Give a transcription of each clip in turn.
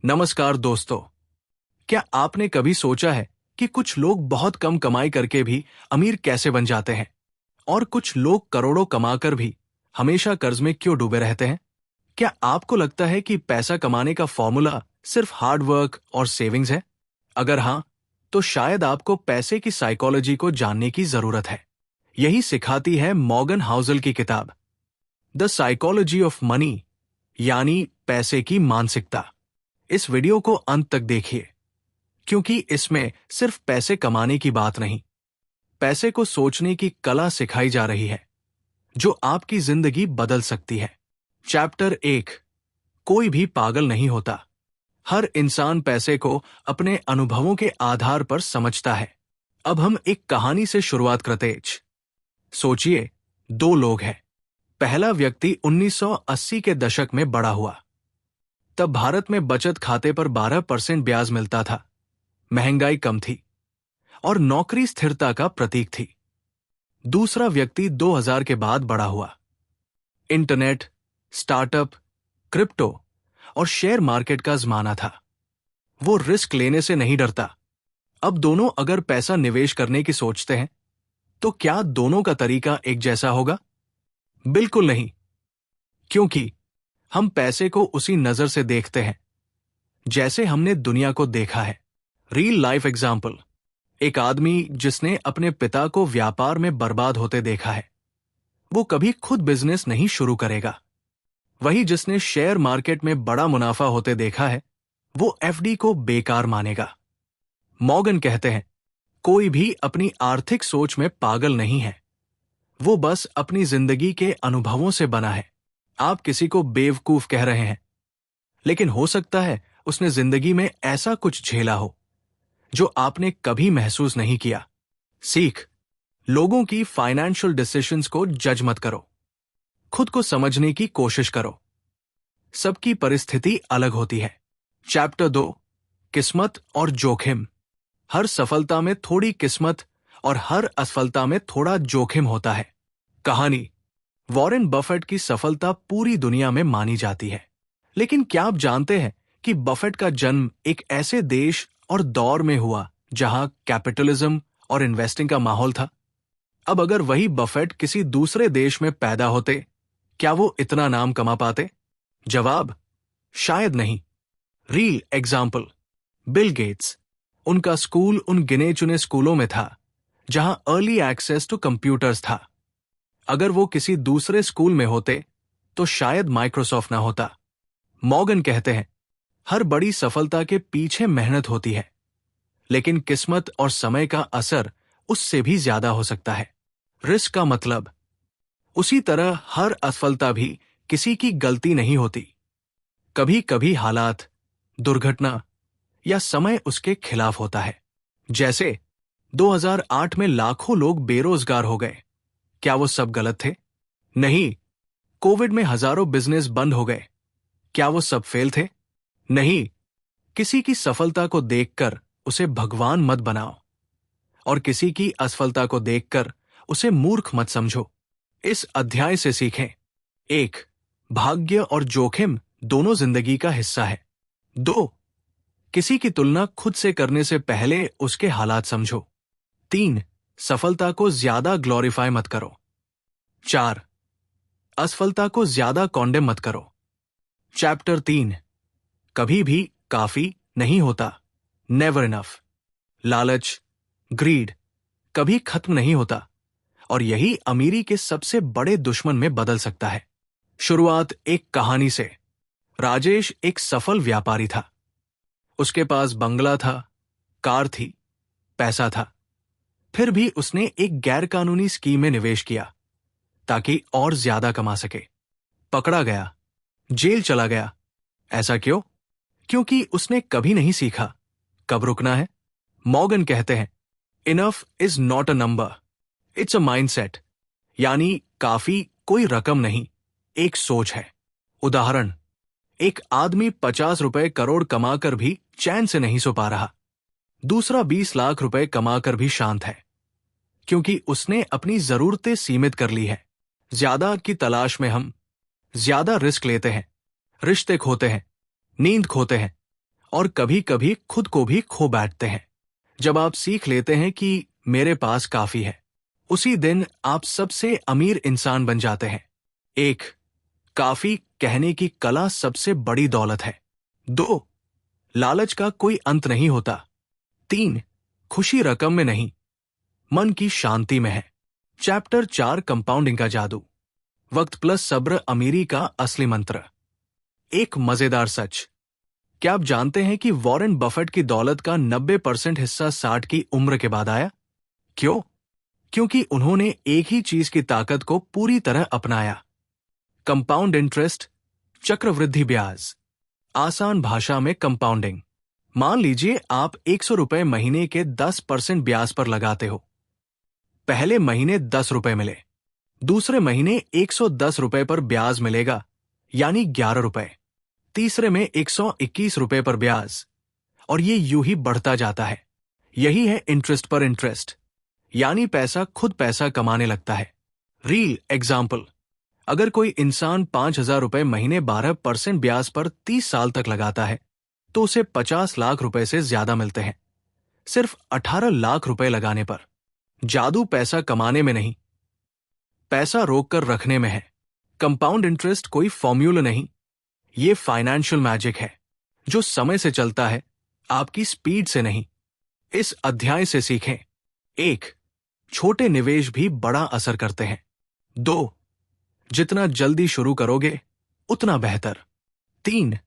नमस्कार दोस्तों। क्या आपने कभी सोचा है कि कुछ लोग बहुत कम कमाई करके भी अमीर कैसे बन जाते हैं और कुछ लोग करोड़ों कमाकर भी हमेशा कर्ज में क्यों डूबे रहते हैं? क्या आपको लगता है कि पैसा कमाने का फॉर्मूला सिर्फ हार्ड वर्क और सेविंग्स है? अगर हां, तो शायद आपको पैसे की साइकोलॉजी को जानने की जरूरत है। यही सिखाती है मॉर्गन हाउसल की किताब द साइकोलॉजी ऑफ मनी, यानी पैसे की मानसिकता। इस वीडियो को अंत तक देखिए, क्योंकि इसमें सिर्फ पैसे कमाने की बात नहीं, पैसे को सोचने की कला सिखाई जा रही है, जो आपकी जिंदगी बदल सकती है। चैप्टर 1। कोई भी पागल नहीं होता। हर इंसान पैसे को अपने अनुभवों के आधार पर समझता है। अब हम एक कहानी से शुरुआत करते हैं। सोचिए, दो लोग हैं। पहला व्यक्ति 1980 के दशक में बड़ा हुआ। तब भारत में बचत खाते पर 12% ब्याज मिलता था, महंगाई कम थी और नौकरी स्थिरता का प्रतीक थी। दूसरा व्यक्ति 2000 के बाद बड़ा हुआ। इंटरनेट, स्टार्टअप, क्रिप्टो और शेयर मार्केट का जमाना था। वो रिस्क लेने से नहीं डरता। अब दोनों अगर पैसा निवेश करने की सोचते हैं, तो क्या दोनों का तरीका एक जैसा होगा? बिल्कुल नहीं, क्योंकि हम पैसे को उसी नजर से देखते हैं जैसे हमने दुनिया को देखा है। Real life example. एक आदमी जिसने अपने पिता को व्यापार में बर्बाद होते देखा है, वो कभी खुद बिजनेस नहीं शुरू करेगा। वही जिसने शेयर मार्केट में बड़ा मुनाफा होते देखा है, वो एफडी को बेकार मानेगा। मॉर्गन कहते हैं, कोई भी अपनी आर्थिक सोच में पागल नहीं है, वो बस अपनी जिंदगी के अनुभवों से बना है। आप किसी को बेवकूफ कह रहे हैं, लेकिन हो सकता है उसने जिंदगी में ऐसा कुछ झेला हो जो आपने कभी महसूस नहीं किया। सीख, लोगों की फाइनेंशियल डिसीजंस को जज मत करो, खुद को समझने की कोशिश करो। सबकी परिस्थिति अलग होती है। चैप्टर 2। किस्मत और जोखिम। हर सफलता में थोड़ी किस्मत और हर असफलता में थोड़ा जोखिम होता है। कहानी। वॉरेन बफेट की सफलता पूरी दुनिया में मानी जाती है, लेकिन क्या आप जानते हैं कि बफेट का जन्म एक ऐसे देश और दौर में हुआ जहां कैपिटलिज्म और इन्वेस्टिंग का माहौल था? अब अगर वही बफेट किसी दूसरे देश में पैदा होते, क्या वो इतना नाम कमा पाते? जवाब, शायद नहीं। Real example, Bill Gates. उनका स्कूल उन गिने चुने स्कूलों में था जहां अर्ली एक्सेस टू कंप्यूटर्स था। अगर वो किसी दूसरे स्कूल में होते, तो शायद माइक्रोसॉफ्ट ना होता। मॉर्गन कहते हैं, हर बड़ी सफलता के पीछे मेहनत होती है, लेकिन किस्मत और समय का असर उससे भी ज्यादा हो सकता है। रिस्क का मतलब। उसी तरह हर असफलता भी किसी की गलती नहीं होती। कभी कभी हालात, दुर्घटना या समय उसके खिलाफ होता है। जैसे 2008 में लाखों लोग बेरोजगार हो गए। क्या वो सब गलत थे? नहीं। कोविड में हजारों बिजनेस बंद हो गए। क्या वो सब फेल थे? नहीं। किसी की सफलता को देखकर उसे भगवान मत बनाओ और किसी की असफलता को देखकर उसे मूर्ख मत समझो। इस अध्याय से सीखें। 1. भाग्य और जोखिम दोनों जिंदगी का हिस्सा है। 2. किसी की तुलना खुद से करने से पहले उसके हालात समझो। 3. सफलता को ज्यादा ग्लोरीफाई मत करो। 4. असफलता को ज्यादा कॉन्डेम मत करो। चैप्टर 3। कभी भी काफी नहीं होता, नेवर इनफ। लालच, ग्रीड कभी खत्म नहीं होता, और यही अमीरी के सबसे बड़े दुश्मन में बदल सकता है। शुरुआत एक कहानी से। राजेश एक सफल व्यापारी था। उसके पास बंगला था, कार थी, पैसा था। फिर भी उसने एक गैरकानूनी स्कीम में निवेश किया ताकि और ज्यादा कमा सके। पकड़ा गया, जेल चला गया। ऐसा क्यों? क्योंकि उसने कभी नहीं सीखा कब रुकना है। मॉर्गन कहते हैं, enough is not a number, it's a mindset. यानी काफी कोई रकम नहीं, एक सोच है। उदाहरण, एक आदमी 50 रुपए करोड़ कमाकर भी चैन से नहीं सो पा रहा। दूसरा 20 लाख रुपए कमाकर भी शांत है, क्योंकि उसने अपनी जरूरतें सीमित कर ली है। ज्यादा की तलाश में हम ज्यादा रिस्क लेते हैं, रिश्ते खोते हैं, नींद खोते हैं और कभी कभी खुद को भी खो बैठते हैं। जब आप सीख लेते हैं कि मेरे पास काफी है, उसी दिन आप सबसे अमीर इंसान बन जाते हैं। 1. काफी कहने की कला सबसे बड़ी दौलत है। 2. लालच का कोई अंत नहीं होता। 3. खुशी रकम में नहीं, मन की शांति में है। चैप्टर 4 कंपाउंडिंग का जादू। वक्त प्लस सब्र अमीरी का असली मंत्र। एक मजेदार सच, क्या आप जानते हैं कि वॉरेन बफेट की दौलत का 90% हिस्सा 60 की उम्र के बाद आया? क्यों? क्योंकि उन्होंने एक ही चीज की ताकत को पूरी तरह अपनाया, कंपाउंड इंटरेस्ट, चक्रवृद्धि ब्याज। आसान भाषा में कंपाउंडिंग। मान लीजिए आप 100 रुपए महीने के 10% ब्याज पर लगाते हो। पहले महीने 10 रुपए मिले, दूसरे महीने 110 रुपए पर ब्याज मिलेगा, यानी 11 रुपए। तीसरे में 121 रुपए पर ब्याज, और ये यूं ही बढ़ता जाता है। यही है इंटरेस्ट पर इंटरेस्ट, यानी पैसा खुद पैसा कमाने लगता है। रियल एग्जाम्पल, अगर कोई इंसान 5,000 रुपए महीने 12% ब्याज पर 30 साल तक लगाता है, तो उसे 50 लाख रुपए से ज्यादा मिलते हैं, सिर्फ 18 लाख रुपए लगाने पर। जादू पैसा कमाने में नहीं, पैसा रोक कर रखने में है। कंपाउंड इंटरेस्ट कोई फॉर्म्यूला नहीं, ये फाइनेंशियल मैजिक है जो समय से चलता है, आपकी स्पीड से नहीं। इस अध्याय से सीखें। 1. छोटे निवेश भी बड़ा असर करते हैं। 2. जितना जल्दी शुरू करोगे उतना बेहतर। 3.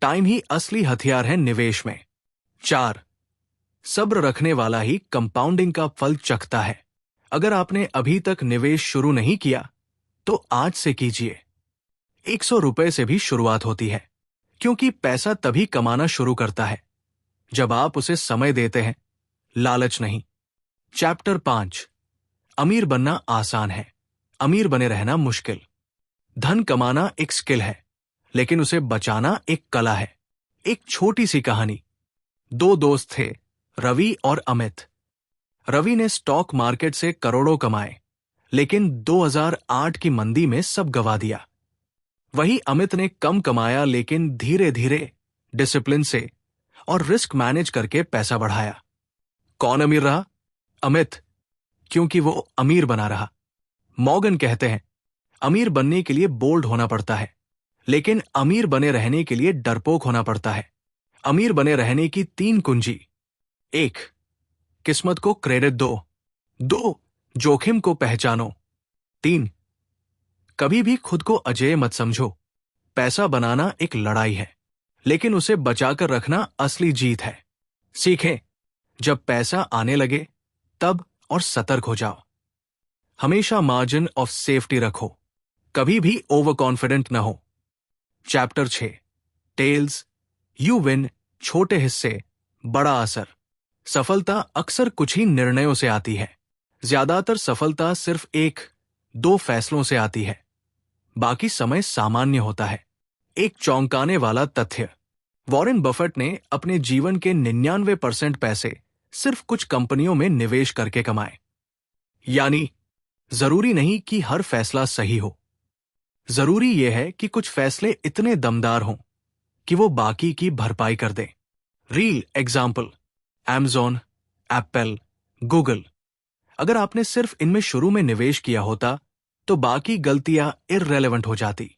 टाइम ही असली हथियार है निवेश में। 4. सब्र रखने वाला ही कंपाउंडिंग का फल चखता है। अगर आपने अभी तक निवेश शुरू नहीं किया, तो आज से कीजिए। 100 रुपए से भी शुरुआत होती है, क्योंकि पैसा तभी कमाना शुरू करता है जब आप उसे समय देते हैं, लालच नहीं। चैप्टर 5 अमीर बनना आसान है, अमीर बने रहना मुश्किल। धन कमाना एक स्किल है, लेकिन उसे बचाना एक कला है। एक छोटी सी कहानी। 2 दोस्त थे, रवि और अमित। रवि ने स्टॉक मार्केट से करोड़ों कमाए, लेकिन 2008 की मंदी में सब गवा दिया। वही अमित ने कम कमाया, लेकिन धीरे धीरे डिसिप्लिन से और रिस्क मैनेज करके पैसा बढ़ाया। कौन अमीर रहा? अमित, क्योंकि वो अमीर बना रहा। मॉर्गन कहते हैं, अमीर बनने के लिए बोल्ड होना पड़ता है, लेकिन अमीर बने रहने के लिए डरपोक होना पड़ता है। अमीर बने रहने की 3 कुंजी। 1. किस्मत को क्रेडिट दो। 2. जोखिम को पहचानो। 3. कभी भी खुद को अजेय मत समझो। पैसा बनाना एक लड़ाई है, लेकिन उसे बचाकर रखना असली जीत है। सीखें, जब पैसा आने लगे तब और सतर्क हो जाओ। हमेशा मार्जिन ऑफ सेफ्टी रखो, कभी भी ओवर कॉन्फिडेंट न हो। Chapter 6 tells you win. छोटे हिस्से, बड़ा असर। सफलता अक्सर कुछ ही निर्णयों से आती है। ज्यादातर सफलता सिर्फ 1-2 फैसलों से आती है, बाकी समय सामान्य होता है। एक चौंकाने वाला तथ्य, वॉरेन बफेट ने अपने जीवन के 99% पैसे सिर्फ कुछ कंपनियों में निवेश करके कमाए। यानी जरूरी नहीं कि हर फैसला सही हो, जरूरी यह है कि कुछ फैसले इतने दमदार हों कि वो बाकी की भरपाई कर दें। Real example, Amazon, Apple, Google. अगर आपने सिर्फ इनमें शुरू में निवेश किया होता, तो बाकी गलतियां इररेलेवेंट हो जाती।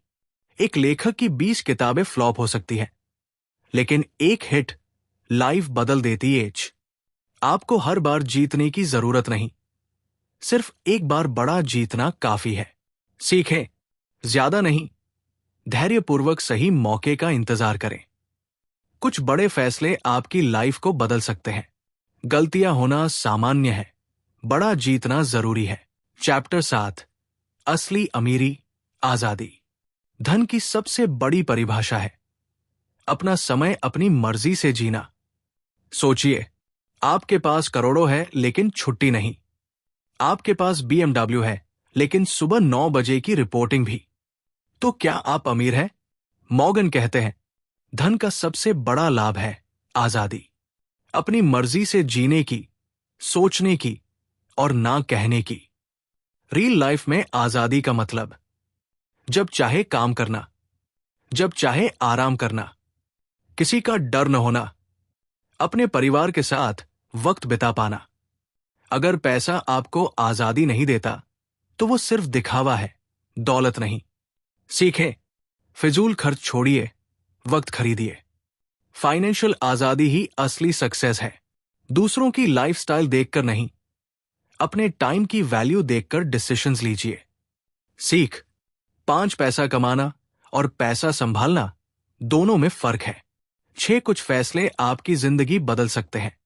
एक लेखक की 20 किताबें फ्लॉप हो सकती हैं, लेकिन एक हिट लाइफ बदल देती एज। आपको हर बार जीतने की जरूरत नहीं, सिर्फ एक बार बड़ा जीतना काफी है। सीखें, ज्यादा नहीं, धैर्यपूर्वक सही मौके का इंतजार करें। कुछ बड़े फैसले आपकी लाइफ को बदल सकते हैं। गलतियां होना सामान्य है, बड़ा जीतना जरूरी है। चैप्टर 7 असली अमीरी, आजादी। धन की सबसे बड़ी परिभाषा है अपना समय अपनी मर्जी से जीना। सोचिए, आपके पास करोड़ों है लेकिन छुट्टी नहीं। आपके पास BMW है, लेकिन सुबह 9 बजे की रिपोर्टिंग भी। तो क्या आप अमीर हैं? मॉर्गन कहते हैं, धन का सबसे बड़ा लाभ है आजादी। अपनी मर्जी से जीने की, सोचने की और ना कहने की। रियल लाइफ में आजादी का मतलब, जब चाहे काम करना, जब चाहे आराम करना, किसी का डर न होना, अपने परिवार के साथ वक्त बिता पाना। अगर पैसा आपको आजादी नहीं देता तो वो सिर्फ दिखावा है, दौलत नहीं। सीखें, फिजूल खर्च छोड़िए, वक्त खरीदिए। फाइनेंशियल आजादी ही असली सक्सेस है। दूसरों की लाइफस्टाइल देखकर नहीं, अपने टाइम की वैल्यू देखकर डिसीजंस लीजिए। सीख, 5 पैसा कमाना और पैसा संभालना दोनों में फर्क है। 6 कुछ फैसले आपकी जिंदगी बदल सकते हैं।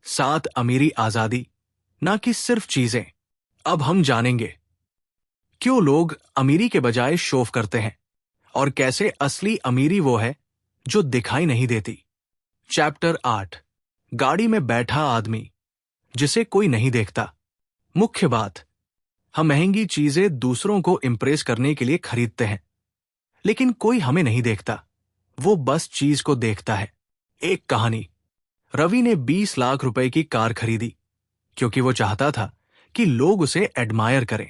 7 अमीरी आजादी, ना कि सिर्फ चीजें। अब हम जानेंगे क्यों लोग अमीरी के बजाय शोफ करते हैं और कैसे असली अमीरी वो है जो दिखाई नहीं देती। चैप्टर 8, गाड़ी में बैठा आदमी जिसे कोई नहीं देखता। मुख्य बात, हम महंगी चीजें दूसरों को इंप्रेस करने के लिए खरीदते हैं, लेकिन कोई हमें नहीं देखता, वो बस चीज को देखता है। एक कहानी, रवि ने 20 लाख रुपए की कार खरीदी क्योंकि वो चाहता था कि लोग उसे एडमायर करें।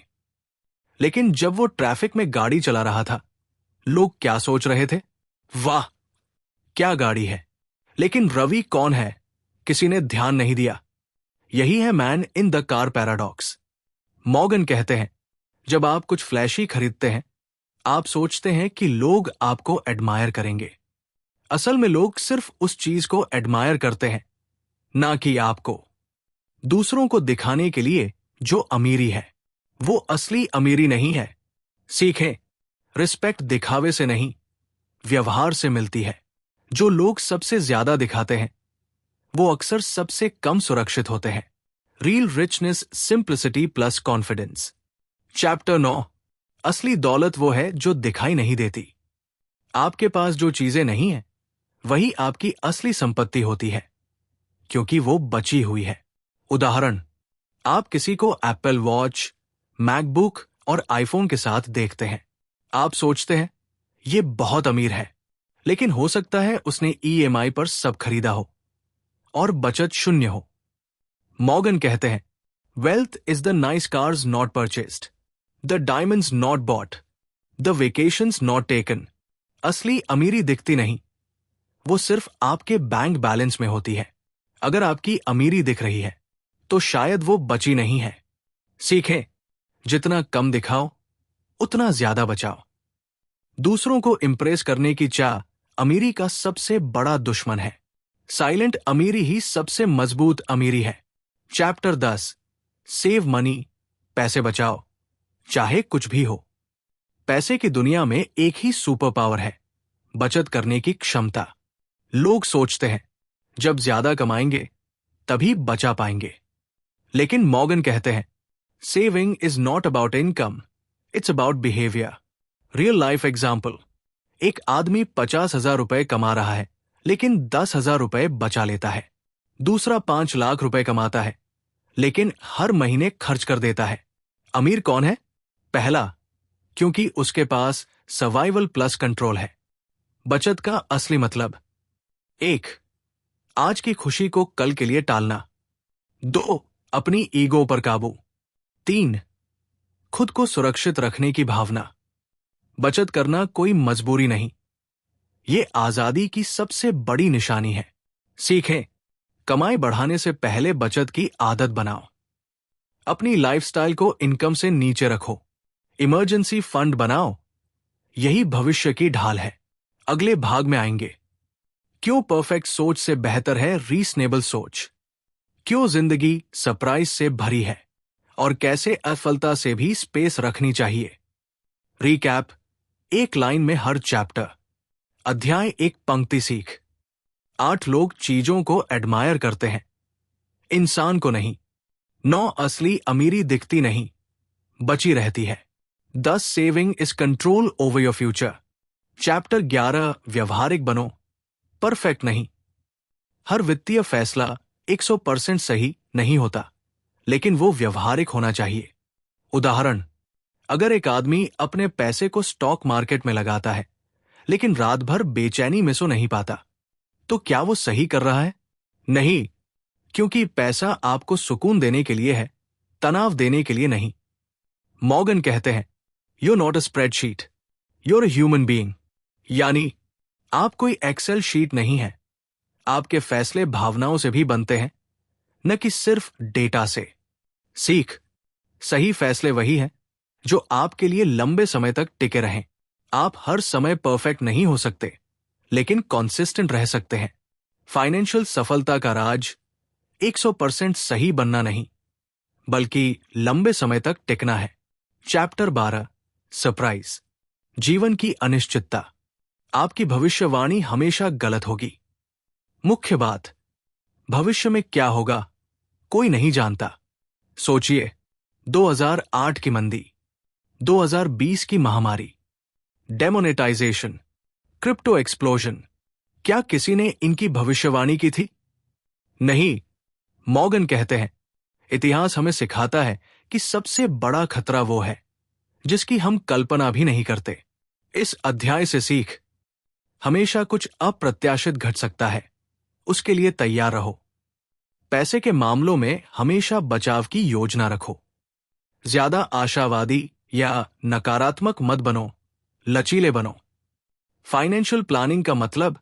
लेकिन जब वो ट्रैफिक में गाड़ी चला रहा था, लोग क्या सोच रहे थे? वाह, क्या गाड़ी है। लेकिन रवि कौन है, किसी ने ध्यान नहीं दिया। यही है man in the car paradox. Morgan कहते हैं, जब आप कुछ फ्लैशी खरीदते हैं, आप सोचते हैं कि लोग आपको एडमायर करेंगे। असल में लोग सिर्फ उस चीज को एडमायर करते हैं, ना कि आपको। दूसरों को दिखाने के लिए जो अमीरी है, वो असली अमीरी नहीं है। सीखें, रिस्पेक्ट दिखावे से नहीं, व्यवहार से मिलती है। जो लोग सबसे ज्यादा दिखाते हैं, वो अक्सर सबसे कम सुरक्षित होते हैं। Real richness, simplicity plus confidence. Chapter 9, असली दौलत वो है जो दिखाई नहीं देती। आपके पास जो चीजें नहीं है, वही आपकी असली संपत्ति होती है, क्योंकि वो बची हुई है। उदाहरण, आप किसी को एप्पल वॉच, मैकबुक और आईफोन के साथ देखते हैं। आप सोचते हैं ये बहुत अमीर है, लेकिन हो सकता है उसने ईएमआई पर सब खरीदा हो और बचत शून्य हो। मॉर्गन कहते हैं, wealth is the nice cars not purchased, the diamonds not bought, the vacations not taken. असली अमीरी दिखती नहीं, वो सिर्फ आपके बैंक बैलेंस में होती है। अगर आपकी अमीरी दिख रही है, तो शायद वो बची नहीं है। सीखें, जितना कम दिखाओ, उतना ज्यादा बचाओ। दूसरों को इंप्रेस करने की चाह अमीरी का सबसे बड़ा दुश्मन है। साइलेंट अमीरी ही सबसे मजबूत अमीरी है। चैप्टर 10, सेव मनी, पैसे बचाओ, चाहे कुछ भी हो। पैसे की दुनिया में एक ही सुपर पावर है, बचत करने की क्षमता। लोग सोचते हैं जब ज्यादा कमाएंगे तभी बचा पाएंगे, लेकिन मॉर्गन कहते हैं, saving is not about income, it's about behaviour. Real life example, एक आदमी 50,000 रुपए कमा रहा है, लेकिन 10,000 रुपए बचा लेता है। दूसरा 5 लाख रुपए कमाता है, लेकिन हर महीने खर्च कर देता है। अमीर कौन है? पहला, क्योंकि उसके पास सर्वाइवल प्लस कंट्रोल है। बचत का असली मतलब, 1, आज की खुशी को कल के लिए टालना। 2, अपनी ईगो पर काबू। 3, खुद को सुरक्षित रखने की भावना। बचत करना कोई मजबूरी नहीं, ये आजादी की सबसे बड़ी निशानी है। सीखें, कमाई बढ़ाने से पहले बचत की आदत बनाओ। अपनी लाइफस्टाइल को इनकम से नीचे रखो। इमरजेंसी फंड बनाओ, यही भविष्य की ढाल है। अगले भाग में आएंगे, क्यों परफेक्ट सोच से बेहतर है रीजनेबल सोच, क्यों जिंदगी सरप्राइज से भरी है और कैसे असफलता से भी स्पेस रखनी चाहिए। रीकैप, एक लाइन में हर चैप्टर। अध्याय 1, पंक्ति सीख। 8 लोग चीजों को एडमायर करते हैं, इंसान को नहीं। 9, असली अमीरी दिखती नहीं, बची रहती है। 10, saving is control over your future. Chapter 11, व्यवहारिक बनो, परफेक्ट नहीं। हर वित्तीय फैसला 100% सही नहीं होता, लेकिन वो व्यवहारिक होना चाहिए। उदाहरण, अगर एक आदमी अपने पैसे को स्टॉक मार्केट में लगाता है, लेकिन रात भर बेचैनी में सो नहीं पाता, तो क्या वो सही कर रहा है? नहीं, क्योंकि पैसा आपको सुकून देने के लिए है, तनाव देने के लिए नहीं। मॉर्गन कहते हैं, you not a spreadsheet, you're a human being. यानी आप कोई एक्सेल शीट नहीं है। आपके फैसले भावनाओं से भी बनते हैं, न कि सिर्फ डेटा से। सीख, सही फैसले वही हैं जो आपके लिए लंबे समय तक टिके रहें। आप हर समय परफेक्ट नहीं हो सकते, लेकिन कॉन्सिस्टेंट रह सकते हैं। फाइनेंशियल सफलता का राज 100% सही बनना नहीं, बल्कि लंबे समय तक टिकना है। Chapter 12, surprise. जीवन की अनिश्चितता। आपकी भविष्यवाणी हमेशा गलत होगी। मुख्य बात, भविष्य में क्या होगा कोई नहीं जानता। सोचिए, 2008 की मंदी, 2020 की महामारी, डेमोनेटाइजेशन, क्रिप्टो एक्सप्लोजन, क्या किसी ने इनकी भविष्यवाणी की थी? नहीं। मॉर्गन कहते हैं, इतिहास हमें सिखाता है कि सबसे बड़ा खतरा वो है जिसकी हम कल्पना भी नहीं करते। इस अध्याय से सीख, हमेशा कुछ अप्रत्याशित घट सकता है, उसके लिए तैयार रहो। पैसे के मामलों में हमेशा बचाव की योजना रखो। ज्यादा आशावादी या नकारात्मक मत बनो, लचीले बनो। फाइनेंशियल प्लानिंग का मतलब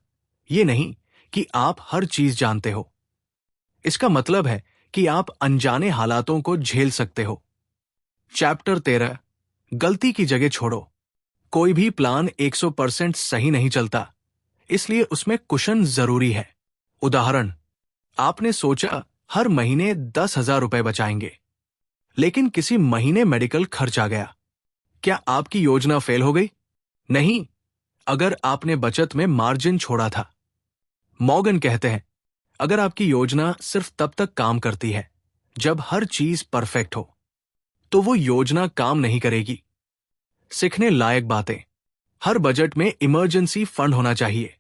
ये नहीं कि आप हर चीज जानते हो। इसका मतलब है कि आप अनजाने हालातों को झेल सकते हो। चैप्टर 13, गलती की जगह छोड़ो। कोई भी प्लान 100% सही नहीं चलता, इसलिए उसमें कुशन जरूरी है। उदाहरण, आपने सोचा हर महीने 10,000 रुपए बचाएंगे, लेकिन किसी महीने मेडिकल खर्च आ गया। क्या आपकी योजना फेल हो गई? नहीं, अगर आपने बचत में मार्जिन छोड़ा था। मॉर्गन कहते हैं, अगर आपकी योजना सिर्फ तब तक काम करती है जब हर चीज परफेक्ट हो, तो वो योजना काम नहीं करेगी। सीखने लायक बातें, हर बजट में इमरजेंसी फंड होना चाहिए।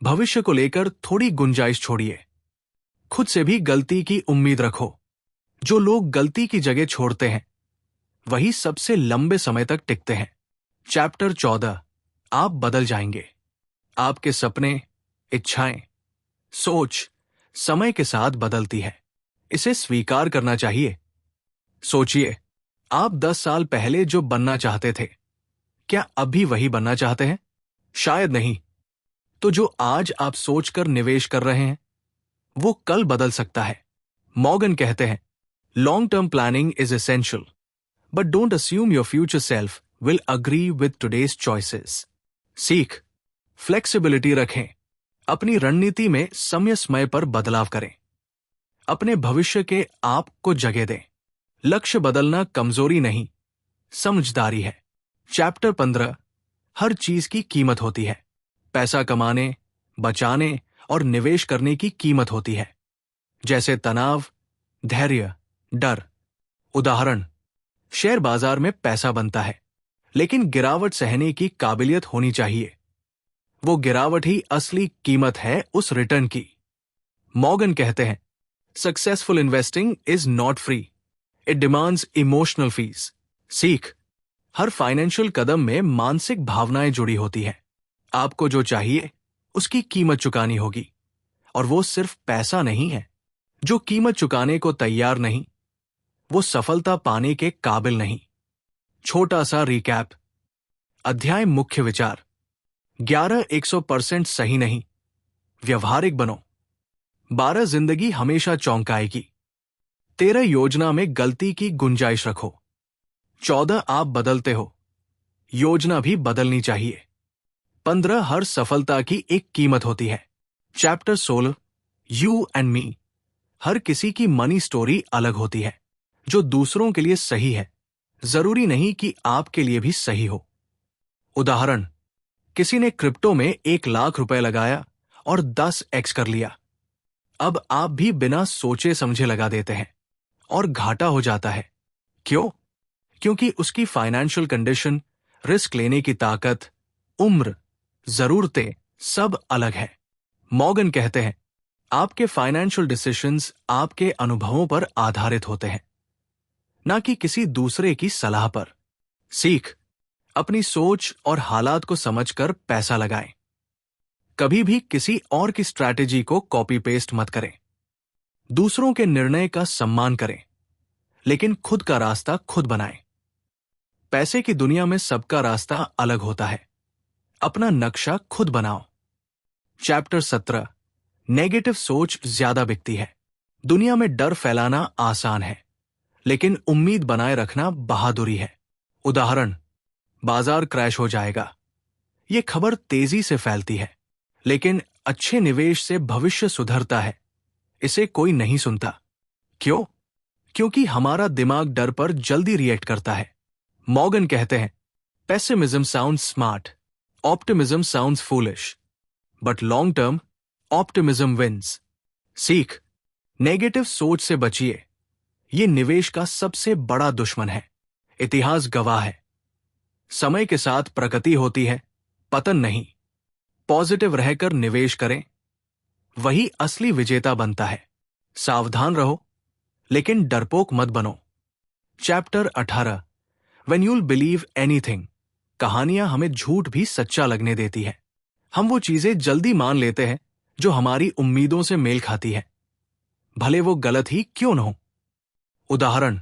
भविष्य को लेकर थोड़ी गुंजाइश छोड़िए। खुद से भी गलती की उम्मीद रखो। जो लोग गलती की जगह छोड़ते हैं, वही सबसे लंबे समय तक टिकते हैं। चैप्टर 14, आप बदल जाएंगे। आपके सपने, इच्छाएं, सोच समय के साथ बदलती है। इसे स्वीकार करना चाहिए। सोचिए, आप 10 साल पहले जो बनना चाहते थे, क्या अभी वही बनना चाहते हैं? शायद नहीं। तो जो आज आप सोचकर निवेश कर रहे हैं, वो कल बदल सकता है। मॉर्गन कहते हैं, long term planning is essential, but don't assume your future self will agree with today's choices. सीख, फ्लेक्सिबिलिटी रखें। अपनी रणनीति में समय समय पर बदलाव करें। अपने भविष्य के आप को जगह दें। लक्ष्य बदलना कमजोरी नहीं, समझदारी है। चैप्टर 15, हर चीज की कीमत होती है। पैसा कमाने, बचाने और निवेश करने की कीमत होती है, जैसे तनाव, धैर्य, डर। उदाहरण, शेयर बाजार में पैसा बनता है, लेकिन गिरावट सहने की काबिलियत होनी चाहिए। वो गिरावट ही असली कीमत है उस रिटर्न की। मॉर्गन कहते हैं, successful investing is not free, it demands emotional fees. सीख, हर फाइनेंशियल कदम में मानसिक भावनाएं जुड़ी होती हैं। आपको जो चाहिए उसकी कीमत चुकानी होगी, और वो सिर्फ पैसा नहीं है। जो कीमत चुकाने को तैयार नहीं, वो सफलता पाने के काबिल नहीं। छोटा सा रिकैप। अध्याय मुख्य विचार, 11 100% सही नहीं, व्यवहारिक बनो। 12 जिंदगी हमेशा चौंकाएगी। 13 योजना में गलती की गुंजाइश रखो। 14 आप बदलते हो, योजना भी बदलनी चाहिए। 15 हर सफलता की एक कीमत होती है। Chapter 16, you and me. हर किसी की मनी स्टोरी अलग होती है। जो दूसरों के लिए सही है, जरूरी नहीं कि आपके लिए भी सही हो। उदाहरण, किसी ने क्रिप्टो में 1 लाख रुपए लगाया और 10x कर लिया। अब आप भी बिना सोचे समझे लगा देते हैं और घाटा हो जाता है। क्यों? क्योंकि उसकी फाइनेंशियल कंडीशन, रिस्क लेने की ताकत, उम्र, जरूरतें सब अलग है। मॉर्गन कहते हैं, आपके फाइनेंशियल डिसीजंस आपके अनुभवों पर आधारित होते हैं, ना कि किसी दूसरे की सलाह पर। सीख, अपनी सोच और हालात को समझकर पैसा लगाएं। कभी भी किसी और की स्ट्रैटेजी को कॉपी पेस्ट मत करें। दूसरों के निर्णय का सम्मान करें, लेकिन खुद का रास्ता खुद बनाएं। पैसे की दुनिया में सबका रास्ता अलग होता है। अपना नक्शा खुद बनाओ। चैप्टर 17। नेगेटिव सोच ज्यादा बिकती है। दुनिया में डर फैलाना आसान है, लेकिन उम्मीद बनाए रखना बहादुरी है। उदाहरण, बाजार क्रैश हो जाएगा। ये खबर तेजी से फैलती है, लेकिन अच्छे निवेश से भविष्य सुधरता है। इसे कोई नहीं सुनता। क्यों? क्योंकि हमारा दिमाग डर पर जल्दी रिएक्ट करता है। मॉर्गन कहते हैं, pessimism sounds smart, optimism sounds foolish, but long term optimism wins. सीख, नेगेटिव सोच से बचिए। ये निवेश का सबसे बड़ा दुश्मन है। इतिहास गवाह है। समय के साथ प्रगति होती है, पतन नहीं। पॉजिटिव रहकर निवेश करें, वही असली विजेता बनता है। सावधान रहो, लेकिन डरपोक मत बनो। Chapter 18। When you'll believe anything। कहानियां हमें झूठ भी सच्चा लगने देती है। हम वो चीजें जल्दी मान लेते हैं जो हमारी उम्मीदों से मेल खाती है, भले वो गलत ही क्यों न हो। उदाहरण,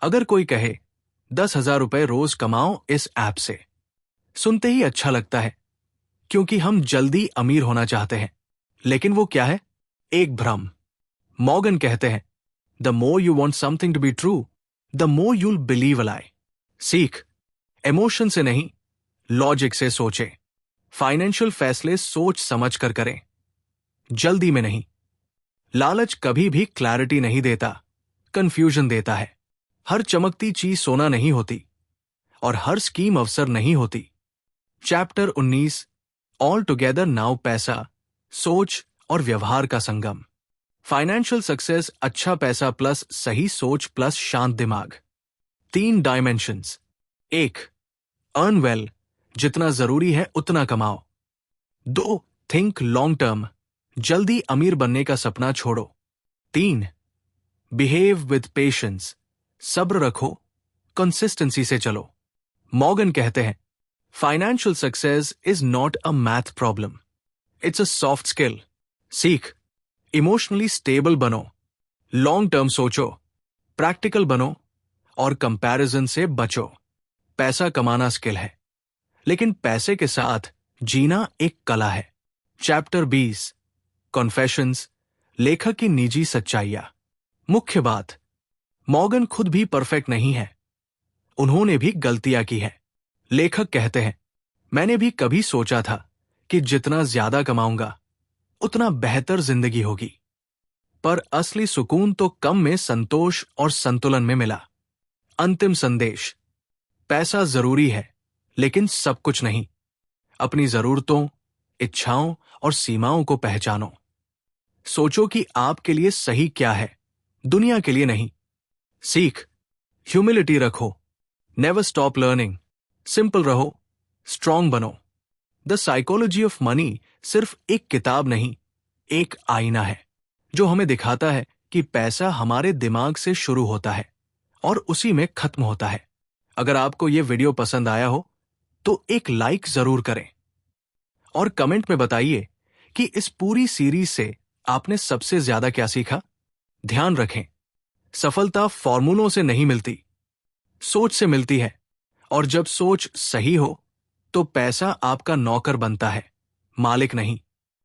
अगर कोई कहे 10,000 रुपए रोज कमाओ इस ऐप से, सुनते ही अच्छा लगता है, क्योंकि हम जल्दी अमीर होना चाहते हैं। लेकिन वो क्या है? एक भ्रम। मॉर्गन कहते हैं, the more you want something to be true, the more you'll believe a lie. सीख, इमोशन से नहीं, लॉजिक से सोचें। फाइनेंशियल फैसले सोच समझ कर करें, जल्दी में नहीं। लालच कभी भी क्लैरिटी नहीं देता, कंफ्यूजन देता है। हर चमकती चीज सोना नहीं होती, और हर स्कीम अवसर नहीं होती। चैप्टर 19। ऑल टुगेदर नाउ पैसा, सोच और व्यवहार का संगम। फाइनेंशियल सक्सेस अच्छा पैसा प्लस सही सोच प्लस शांत दिमाग। 3 डायमेंशंस। 1, अर्न वेल, जितना जरूरी है उतना कमाओ। 2, थिंक लॉन्ग टर्म, जल्दी अमीर बनने का सपना छोड़ो। 3, बिहेव विद पेशेंस, सब्र रखो, कंसिस्टेंसी से चलो। मॉर्गन कहते हैं, financial success is not a math problem, it's a soft skill. सीख, इमोशनली स्टेबल बनो, लॉन्ग टर्म सोचो, प्रैक्टिकल बनो और कंपैरिजन से बचो। पैसा कमाना स्किल है, लेकिन पैसे के साथ जीना एक कला है। चैप्टर 20। कॉन्फेशंस, लेखक की निजी सच्चाइयां। मुख्य बात, मॉर्गन खुद भी परफेक्ट नहीं है, उन्होंने भी गलतियां की है। लेखक कहते हैं, मैंने भी कभी सोचा था कि जितना ज्यादा कमाऊंगा उतना बेहतर जिंदगी होगी, पर असली सुकून तो कम में संतोष और संतुलन में मिला। अंतिम संदेश, पैसा जरूरी है, लेकिन सब कुछ नहीं। अपनी जरूरतों, इच्छाओं और सीमाओं को पहचानो। सोचो कि आपके लिए सही क्या है, दुनिया के लिए नहीं। सीख, ह्यूमिलिटी रखो, नेवर स्टॉप लर्निंग, सिंपल रहो, स्ट्रांग बनो। द साइकोलॉजी ऑफ मनी सिर्फ एक किताब नहीं, एक आईना है जो हमें दिखाता है कि पैसा हमारे दिमाग से शुरू होता है और उसी में खत्म होता है। अगर आपको यह वीडियो पसंद आया हो तो एक लाइक जरूर करें और कमेंट में बताइए कि इस पूरी सीरीज से आपने सबसे ज्यादा क्या सीखा। ध्यान रखें, सफलता फॉर्मूलों से नहीं मिलती, सोच से मिलती है, और जब सोच सही हो तो पैसा आपका नौकर बनता है, मालिक नहीं।